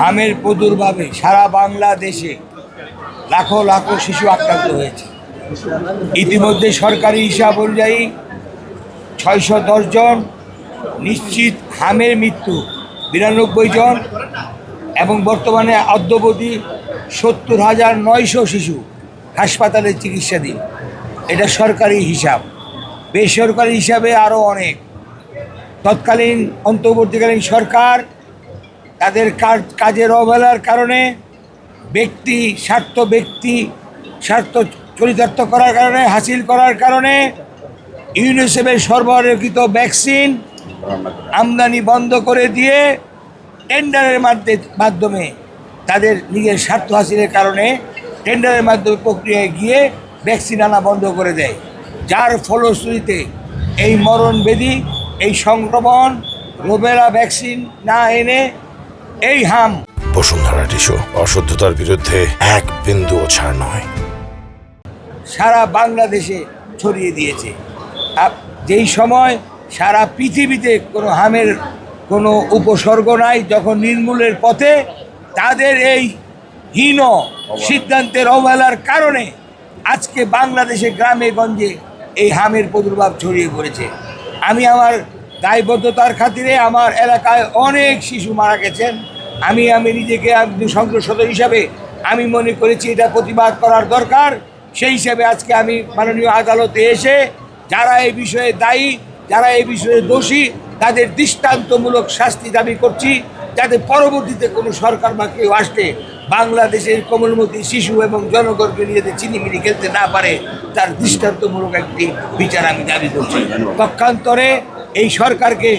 হামের প্রাদুর্ভাবে সারা বাংলাদেশে লাখো লাখো শিশু আক্রান্ত হয়েছে। ইতিমধ্যে সরকারি হিসাব অনুযায়ী 610 জন নিশ্চিত হামের মৃত্যু, 92 জন, এবং বর্তমানে অদ্যাবধি 70,900 শিশু হাসপাতালে চিকিৎসাধীন। এটা সরকারি হিসাব। বেসরকারি হিসাবে আরও অনেক। তৎকালীন অন্তর্বর্তীকালীন সরকার তাদের কাজের অবহেলার কারণে ব্যক্তি স্বার্থ চরিতার্থ করার কারণে, হাসিল করার কারণে ইউনিসেফের সরবরাহকৃত ভ্যাকসিন আমদানি বন্ধ করে দিয়ে টেন্ডারের মাধ্যমে তাদের নিজের স্বার্থ হাসিলের কারণে টেন্ডারের মাধ্যমে প্রক্রিয়ায় গিয়ে ভ্যাকসিন আনা বন্ধ করে দেয়, যার ফলশ্রুতিতে এই মরণব্যাধি, এই সংক্রমণ, রুবেলা ভ্যাকসিন না এনে এই হাম। বসুন্ধরা টিস্যু অশুদ্ধতার বিরুদ্ধে এক বিন্দুও ছাড় নয়, সারা বাংলাদেশে ছড়িয়ে দিয়েছে। যেই সময় সারা পৃথিবীতে কোনো হামের কোনো উপসর্গ নাই, যখন নির্মূলের পথে তাদের এই হীন সিদ্ধান্তের অবহেলার কারণে আজকে বাংলাদেশে গ্রামে গঞ্জে এই হামের প্রাদুর্ভাব ছড়িয়ে পড়েছে। আমি আমার দায়বদ্ধতার খাতিরে আমার এলাকায় অনেক শিশু মারা গেছেন। আমি নিজেকে সংসদ সদস্য হিসাবে আমি মনে করেছি এটা প্রতিবাদ করার দরকার। সেই হিসাবে আজকে আমি মাননীয় আদালতে এসে যারা এই বিষয়ে দায়ী, যারা এই বিষয়ে দোষী, তাদের দৃষ্টান্তমূলক শাস্তি দাবি করছি, যাতে পরবর্তীতে কোনো সরকার বা কেউ আসলে বাংলাদেশের কোমলমতি শিশু এবং জনগণকে নিয়ে চিনিমিনি খেলতে না পারে, তার দৃষ্টান্তমূলক একটি বিচার আমি দাবি করছি। পক্ষান্তরে এই সরকারকে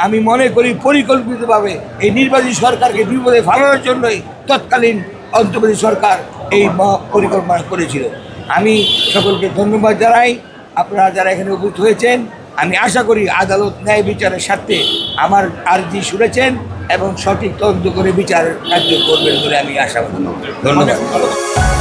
আমি মনে করি পরিকল্পিতভাবে এই নির্বাচিত সরকারকে বিপদে ফেলানোর জন্যই তৎকালীন অন্তর্বর্তী সরকার এই পরিকল্পনা করেছিল। আমি সকলকে ধন্যবাদ জানাই, আপনারা যারা এখানে উপস্থিত হয়েছেন। আমি আশা করি আদালত ন্যায় বিচারের স্বার্থে আমার আর্জি শুনেছেন এবং সঠিক তদন্ত করে বিচার কার্য করবেন বলে আমি আশাবাদী। ধন্যবাদ।